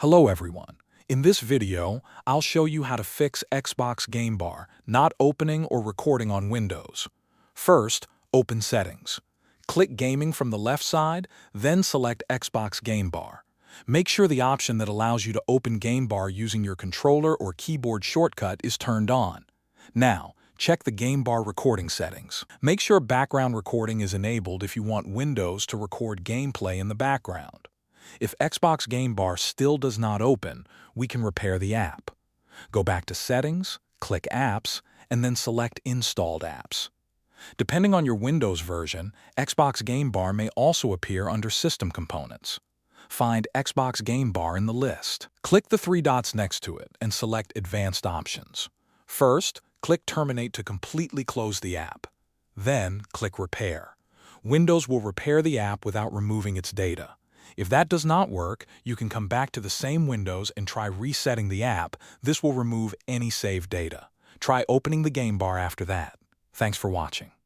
Hello everyone. In this video, I'll show you how to fix Xbox Game Bar not opening or recording on Windows. First, open Settings. Click Gaming from the left side, then select Xbox Game Bar. Make sure the option that allows you to open Game Bar using your controller or keyboard shortcut is turned on. Now, check the Game Bar recording settings. Make sure background recording is enabled if you want Windows to record gameplay in the background. If Xbox Game Bar still does not open, we can repair the app. Go back to Settings, click Apps, and then select Installed Apps. Depending on your Windows version, Xbox Game Bar may also appear under System Components. Find Xbox Game Bar in the list. Click the three dots next to it and select Advanced Options. First, click Terminate to completely close the app. Then, click Repair. Windows will repair the app without removing its data. If that does not work, you can come back to the same Windows and try resetting the app. This will remove any saved data. Try opening the Game Bar after that. Thanks for watching.